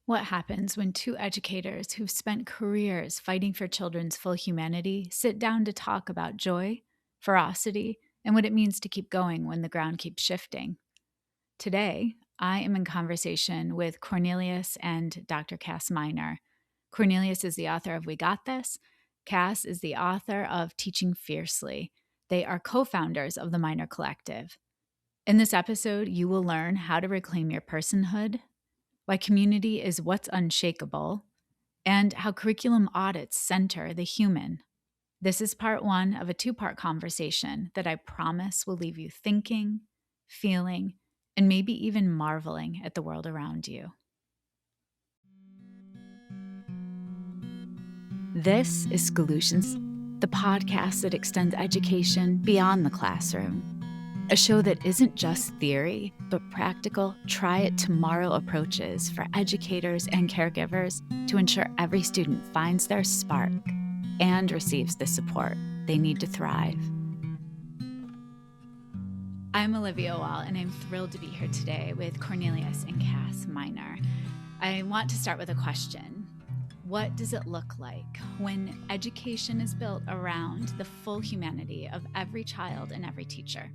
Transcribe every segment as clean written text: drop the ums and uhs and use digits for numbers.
What happens when two educators who've spent careers fighting for children's full humanity sit down to talk about joy, ferocity, and what it means to keep going when the ground keeps shifting? Today, I am in conversation with Cornelius and Dr. Kass Minor. Cornelius is the author of We Got This. Kass is the author of Teaching Fiercely. They are co founders of the Minor Collective. In this episode, you will learn how to reclaim your personhood, why community is what's unshakable, and how curriculum audits center the human. This is part one of a two-part conversation that I promise will leave you thinking, feeling, and maybe even marveling at the world around you. This is Schoolutions, the podcast that extends education beyond the classroom. A show that isn't just theory, but practical, try it tomorrow approaches for educators and caregivers to ensure every student finds their spark and receives the support they need to thrive. I'm Olivia Wall, and I'm thrilled to be here today with Cornelius and Kass Minor. I want to start with a question. What does it look like when education is built around the full humanity of every child and every teacher?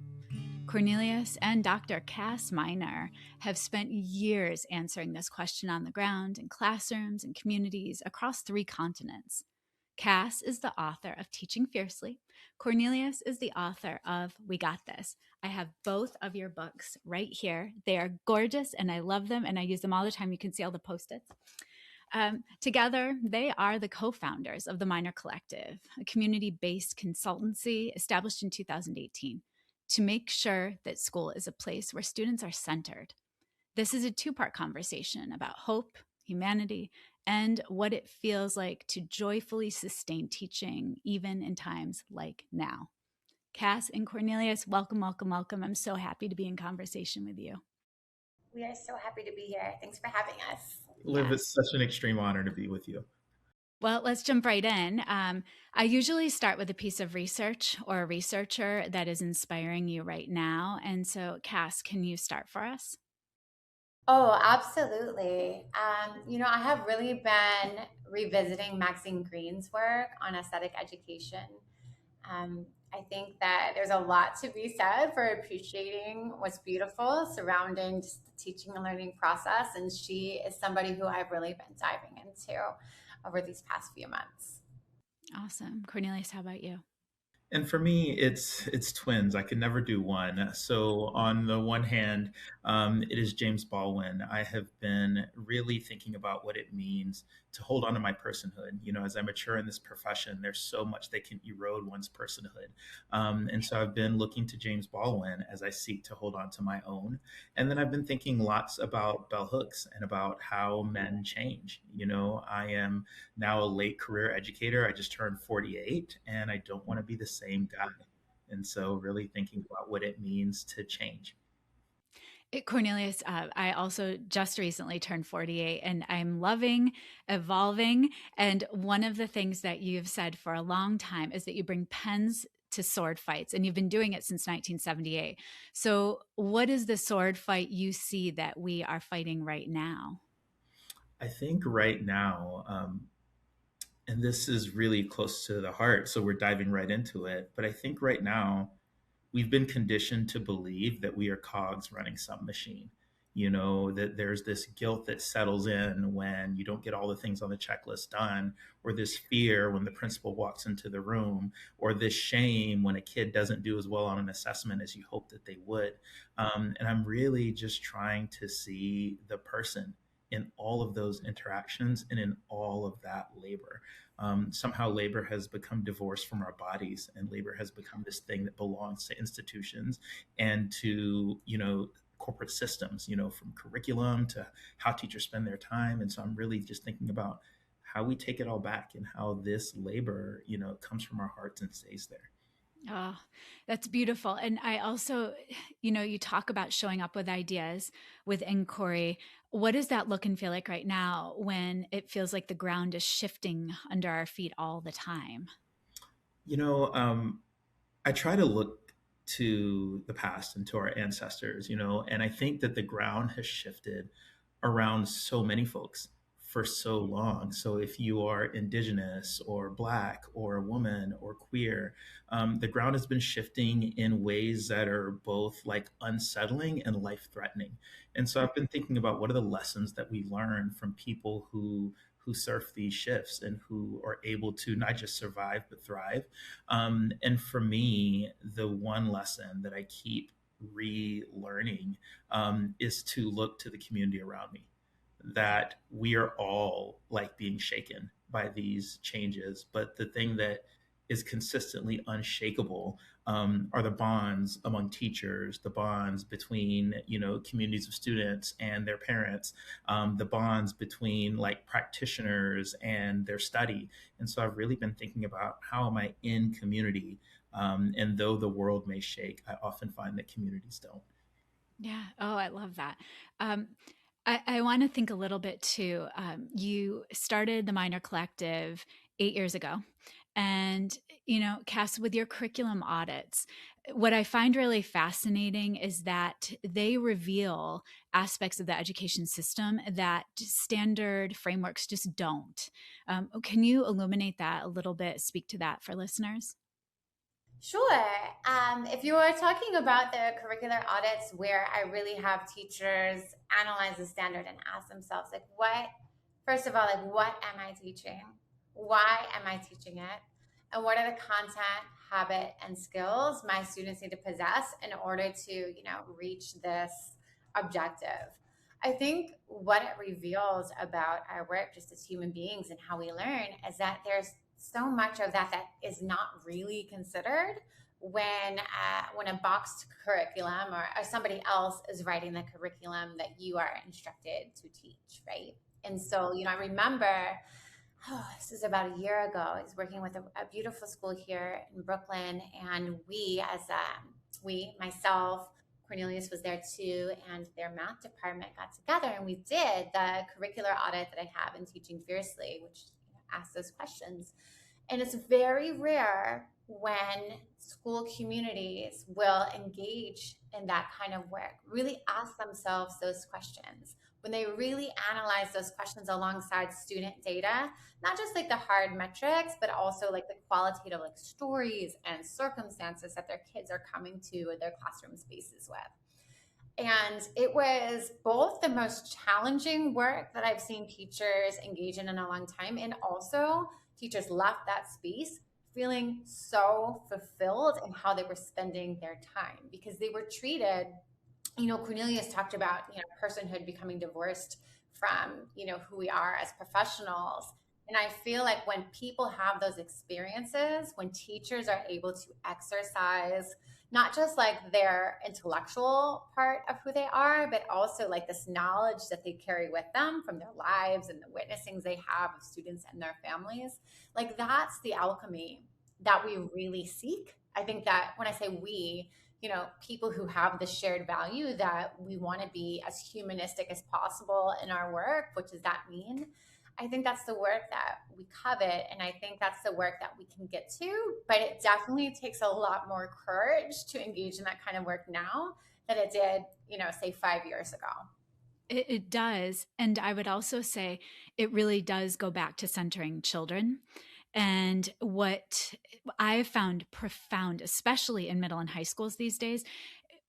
Cornelius and Dr. Kass Minor have spent years answering this question on the ground in classrooms and communities across 3 continents. Kass is the author of Teaching Fiercely. Cornelius is the author of We Got This. I have both of your books right here. They are gorgeous and I love them and I use them all the time. You can see all the Post-its. Together, they are the co-founders of the Minor Collective, a community-based consultancy established in 2018 to make sure that school is a place where students are centered. This is a 2-part conversation about hope, humanity, and what it feels like to joyfully sustain teaching even in times like now. Kass and Cornelius, welcome, welcome, welcome. I'm so happy to be in conversation with you. We are so happy to be here. Thanks for having us. Liv, it's such an extreme honor to be with you. Well, let's jump right in. I usually start with a piece of research or a researcher that is inspiring you right now. And so, Kass, can you start for us? Oh, absolutely. I have really been revisiting Maxine Greene's work on aesthetic education. I think that there's a lot to be said for appreciating what's beautiful surrounding just the teaching and learning process. And she is somebody who I've really been diving into over these past few months. Awesome. Cornelius, how about you? And for me, it's twins. I can never do one. So on the one hand, it is James Baldwin. I have been really thinking about what it means to hold on to my personhood. You know, as I mature in this profession, there's so much that can erode one's personhood. And so I've been looking to James Baldwin as I seek to hold on to my own. And then I've been thinking lots about bell hooks and about how men change. You know, I am now a late career educator. I just turned 48 and I don't want to be the same guy. And so, really thinking about what it means to change. Cornelius, I also just recently turned 48 and I'm loving evolving. And one of the things that you've said for a long time is that you bring pens to sword fights, and you've been doing it since 1978. So, what is the sword fight you see that we are fighting right now? I think right now, and this is really close to the heart, so we're diving right into it. But I think right now, we've been conditioned to believe that we are cogs running some machine. You know, that there's this guilt that settles in when you don't get all the things on the checklist done, or this fear when the principal walks into the room, or this shame when a kid doesn't do as well on an assessment as you hope that they would. And I'm really just trying to see the person in all of those interactions and in all of that labor. Somehow labor has become divorced from our bodies, and labor has become this thing that belongs to institutions and to, corporate systems, from curriculum to how teachers spend their time. And so I'm really just thinking about how we take it all back and how this labor, comes from our hearts and stays there. Oh, that's beautiful. And I also, you talk about showing up with ideas, with inquiry. What does that look and feel like right now when it feels like the ground is shifting under our feet all the time? You know, I try to look to the past and to our ancestors, and I think that the ground has shifted around so many folks. for so long. So if you are indigenous or black or a woman or queer, the ground has been shifting in ways that are both like unsettling and life threatening. And so I've been thinking about what are the lessons that we learn from people who surf these shifts and who are able to not just survive but thrive. And for me, the one lesson that I keep relearning is to look to the community around me, that we are all like being shaken by these changes. But the thing that is consistently unshakable are the bonds among teachers, the bonds between communities of students and their parents, the bonds between like practitioners and their study. And so I've really been thinking about how am I in community, and though the world may shake, I often find that communities don't. Yeah. Oh, I love that. Um, I want to think a little bit too. You started the Minor Collective 8 years ago. And, Cass, with your curriculum audits, what I find really fascinating is that they reveal aspects of the education system that standard frameworks just don't. Can you illuminate that a little bit, speak to that for listeners? Sure. If you were talking about the curricular audits where I really have teachers analyze the standard and ask themselves, like, first of all, like, what am I teaching? Why am I teaching it? And what are the content, habit, and skills my students need to possess in order to, reach this objective? I think what it reveals about our work just as human beings and how we learn is that there's so much of that is not really considered when a boxed curriculum or somebody else is writing the curriculum that you are instructed to teach, right? And so, I remember, this is about a year ago. I was working with a beautiful school here in Brooklyn, and myself, Cornelius was there too, and their math department got together, and we did the curricular audit that I have in Teaching Fiercely, which asks those questions. And it's very rare when school communities will engage in that kind of work, really ask themselves those questions. When they really analyze those questions alongside student data, not just like the hard metrics, but also like the qualitative like stories and circumstances that their kids are coming to their classroom spaces with. And it was both the most challenging work that I've seen teachers engage in a long time, and also teachers left that space feeling so fulfilled in how they were spending their time because they were treated, Cornelius talked about, personhood becoming divorced from, who we are as professionals. And I feel like when people have those experiences, when teachers are able to exercise not just like their intellectual part of who they are, but also like this knowledge that they carry with them from their lives and the witnessings they have of students and their families, like that's the alchemy that we really seek. I think that when I say we, people who have the shared value that we want to be as humanistic as possible in our work, what does that mean? I think that's the work that we covet. And I think that's the work that we can get to. But it definitely takes a lot more courage to engage in that kind of work now than it did, say 5 years ago. It does. And I would also say it really does go back to centering children. And what I've found profound, especially in middle and high schools these days,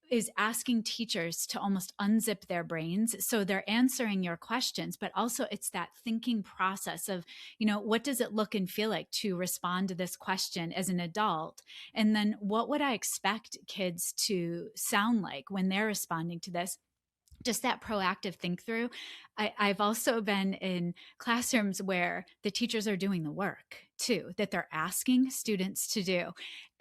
is asking teachers to almost unzip their brains. So they're answering your questions, but also it's that thinking process of, what does it look and feel like to respond to this question as an adult? And then what would I expect kids to sound like when they're responding to this? Just that proactive think through. I've also been in classrooms where the teachers are doing the work too, that they're asking students to do.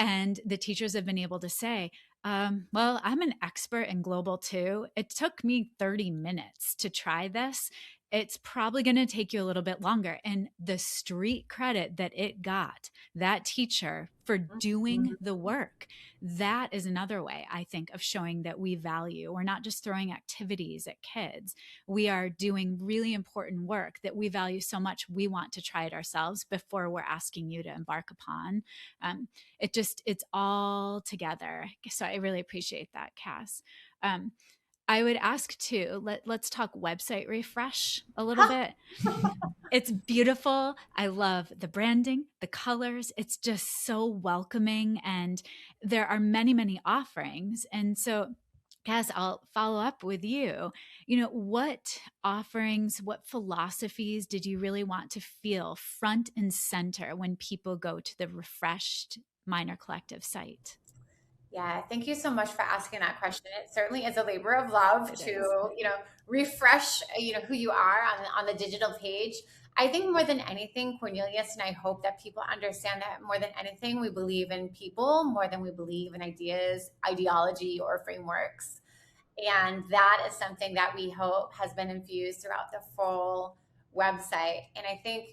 And the teachers have been able to say, well, I'm an expert in global too. It took me 30 minutes to try this. It's probably going to take you a little bit longer. And the street credit that it got, that teacher for doing the work, that is another way, I think, of showing that we value. We're not just throwing activities at kids. We are doing really important work that we value so much. We want to try it ourselves before we're asking you to embark upon. It's all together. So I really appreciate that, Cass. I would ask too, let's talk website refresh a little bit. It's beautiful. I love the branding, the colors. It's just so welcoming. And there are many, many offerings. And so, Cass, I'll follow up with you. What offerings, what philosophies did you really want to feel front and center when people go to the refreshed Minor Collective site? Yeah, thank you so much for asking that question. It certainly is a labor of love It to, is. refresh, who you are on the digital page. I think more than anything, Cornelius, and I hope that people understand that more than anything, we believe in people more than we believe in ideas, ideology, or frameworks. And that is something that we hope has been infused throughout the full website. And I think,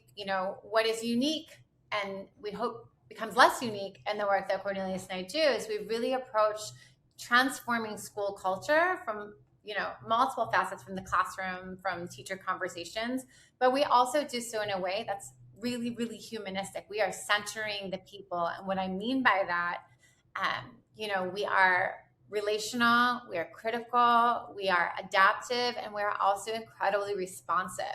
what is unique and we hope becomes less unique in the work that Cornelius and I do is we've really approached transforming school culture from, multiple facets, from the classroom, from teacher conversations, but we also do so in a way that's really, really humanistic. We are centering the people. And what I mean by that, we are relational, we are critical, we are adaptive, and we're also incredibly responsive.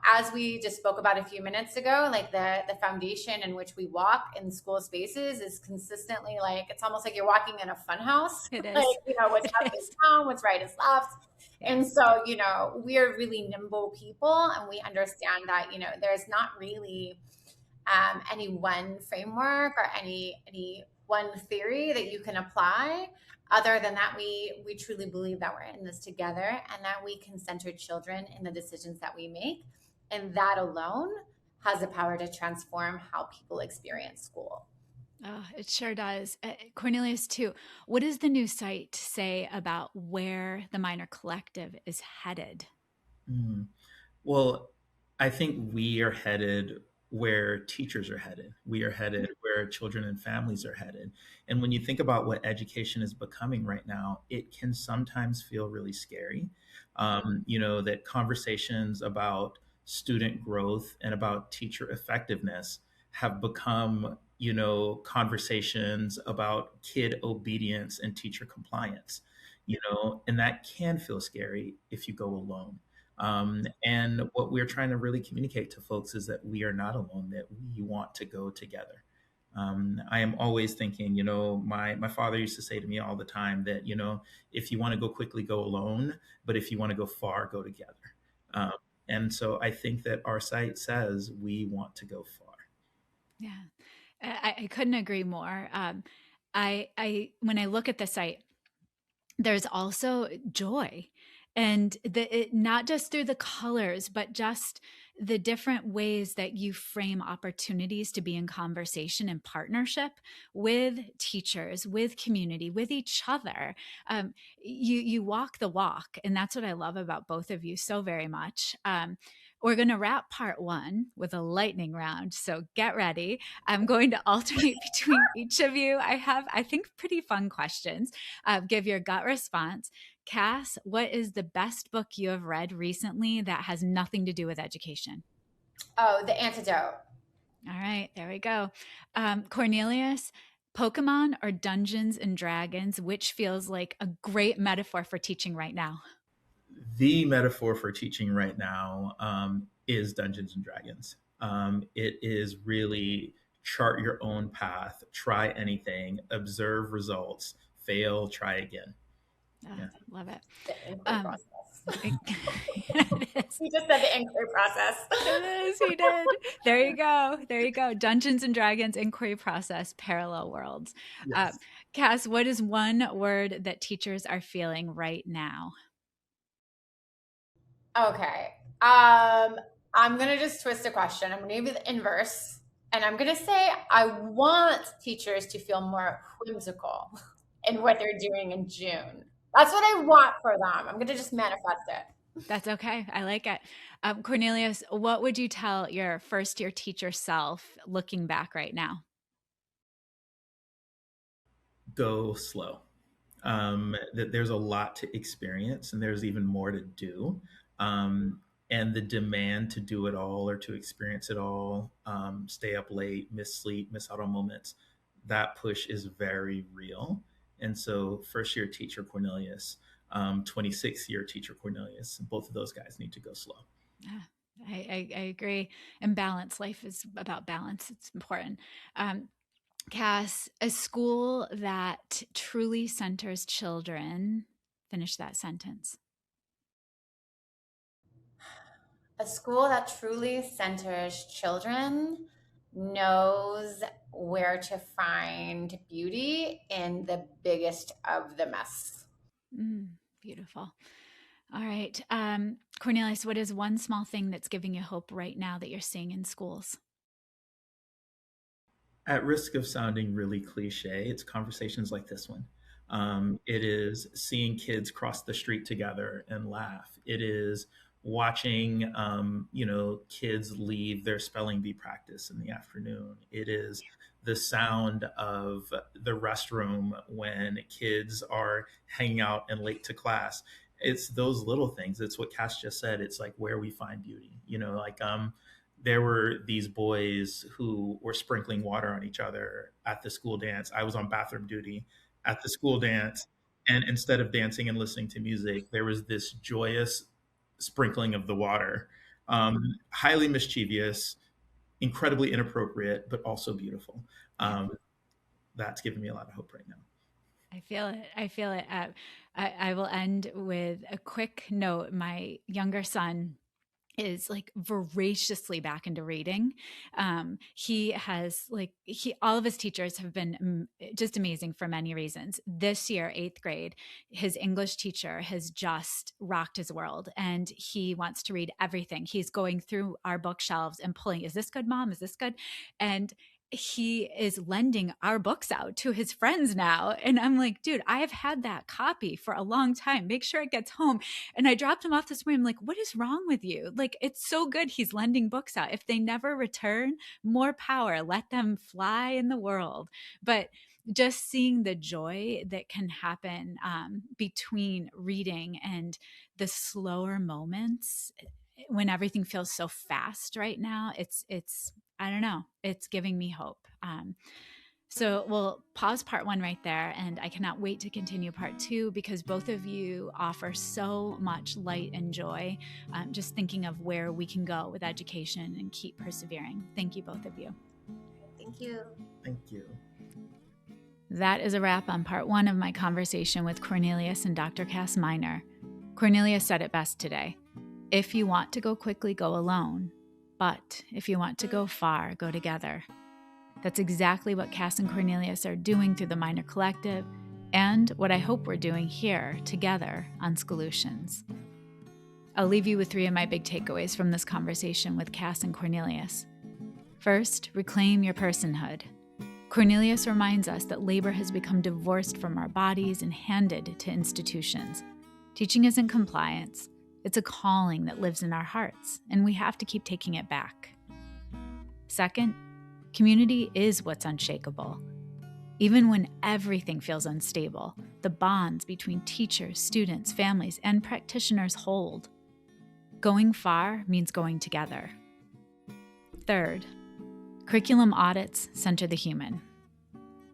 As we just spoke about a few minutes ago, like the foundation in which we walk in school spaces is consistently like, it's almost like you're walking in a fun house. It is. Like, what's up is down, what's right is left. Yeah. And so, we are really nimble people, and we understand that, there's not really any one framework or any one theory that you can apply. Other than that, we truly believe that we're in this together, and that we can center children in the decisions that we make, and that alone has the power to transform how people experience school. Oh, it sure does. Cornelius, too, what does the new site say about where the Minor Collective is headed? Mm. Well, I think we are headed where teachers are headed. We are headed where children and families are headed. And when you think about what education is becoming right now, it can sometimes feel really scary. That conversations about student growth and about teacher effectiveness have become, conversations about kid obedience and teacher compliance, and that can feel scary if you go alone. And what we're trying to really communicate to folks is that we are not alone, that we want to go together. I am always thinking, my father used to say to me all the time that, if you want to go quickly, go alone, but if you want to go far, go together. Um, and so I think that our site says we want to go far. Yeah, I couldn't agree more. When I look at the site, there's also joy, and not just through the colors, but just the different ways that you frame opportunities to be in conversation and partnership with teachers, with community, with each other. You walk the walk, and that's what I love about both of you so very much. We're going to wrap part one with a lightning round, so get ready. I'm going to alternate between each of you. I have, I think, pretty fun questions. Give your gut response. Cass, what is the best book you have read recently that has nothing to do with education? Oh, The Antidote. All right, there we go. Cornelius, Pokemon or Dungeons and Dragons, which feels like a great metaphor for teaching right now? The metaphor for teaching right now is Dungeons and Dragons. It is really chart your own path, try anything, observe results, fail, try again. Oh, Yeah. love it. The inquiry process. It is. He just said the inquiry process. It is. He did. There you go. There you go. Dungeons and Dragons, inquiry process, parallel worlds. Yes. Cass, what is one word that teachers are feeling right now? Okay. I'm gonna just twist the question. I'm gonna give you the inverse, and I'm gonna say I want teachers to feel more whimsical in what they're doing in June. That's what I want for them. I'm gonna just manifest it. That's okay. I like it. Cornelius, what would you tell your first year teacher self looking back right now? Go slow. That there's a lot to experience and there's even more to do. And the demand to do it all or to experience it all, stay up late, miss sleep, miss out on moments, that push is very real. And so, first year teacher Cornelius, 26-year teacher Cornelius. Both of those guys need to go slow. Yeah, I agree. And balance. Life is about balance. It's important. Kass, a school that truly centers children. Finish that sentence. A school that truly centers children knows where to find beauty in the biggest of the mess. Beautiful. All right. Cornelius, what is one small thing that's giving you hope right now that you're seeing in schools? At risk of sounding really cliche, it's conversations like this one. It is seeing kids cross the street together and laugh. It is watching, kids leave their spelling bee practice in the afternoon. It is the sound of the restroom when kids are hanging out and late to class. It's those little things. It's what Kass just said. It's like where we find beauty. There were these boys who were sprinkling water on each other at the school dance. I was on bathroom duty at the school dance. And instead of dancing and listening to music, there was this joyous sprinkling of the water. Highly mischievous, incredibly inappropriate, but also beautiful. That's giving me a lot of hope right now. I feel it. I feel it. I will end with a quick note. My younger son is like voraciously back into reading. He has all of his teachers have been just amazing for many reasons. This year, 8th grade, his English teacher has just rocked his world and he wants to read everything. He's going through our bookshelves and pulling, is this good, Mom? Is this good? And he is lending our books out to his friends now. And I'm like, dude, I have had that copy for a long time. Make sure it gets home. And I dropped him off this morning. I'm like, what is wrong with you? Like, it's so good. He's lending books out. If they never return, more power. Let them fly in the world. But just seeing the joy that can happen between reading and the slower moments when everything feels so fast right now, it's I don't know, it's giving me hope. So we'll pause part 1 right there, and I cannot wait to continue part 2 because both of you offer so much light and joy. Just thinking of where we can go with education and keep persevering. Thank you, both of you. Thank you. Thank you. That is a wrap on part 1 of my conversation with Cornelius and Dr. Kass Minor. Cornelius said it best today. If you want to go quickly, go alone. But if you want to go far, go together. That's exactly what Kass and Cornelius are doing through the Minor Collective and what I hope we're doing here together on Schoolutions. I'll leave you with 3 of my big takeaways from this conversation with Kass and Cornelius. First, reclaim your personhood. Cornelius reminds us that labor has become divorced from our bodies and handed to institutions. Teaching isn't compliance. It's a calling that lives in our hearts, and we have to keep taking it back. Second, community is what's unshakable. Even when everything feels unstable, the bonds between teachers, students, families, and practitioners hold. Going far means going together. Third, curriculum audits center the human.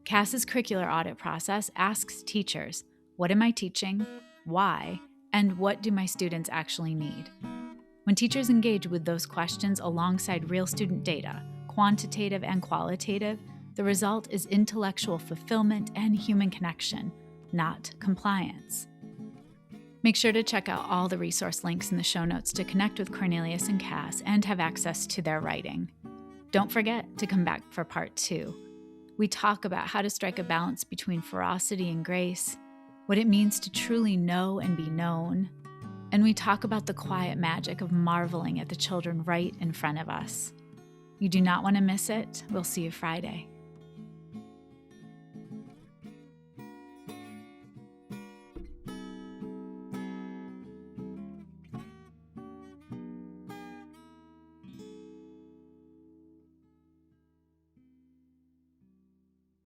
Kass's curricular audit process asks teachers, what am I teaching? Why? And what do my students actually need? When teachers engage with those questions alongside real student data, quantitative and qualitative, the result is intellectual fulfillment and human connection, not compliance. Make sure to check out all the resource links in the show notes to connect with Cornelius and Kass and have access to their writing. Don't forget to come back for part 2. We talk about how to strike a balance between ferocity and grace, what it means to truly know and be known, and we talk about the quiet magic of marveling at the children right in front of us. You do not want to miss it. We'll see you Friday.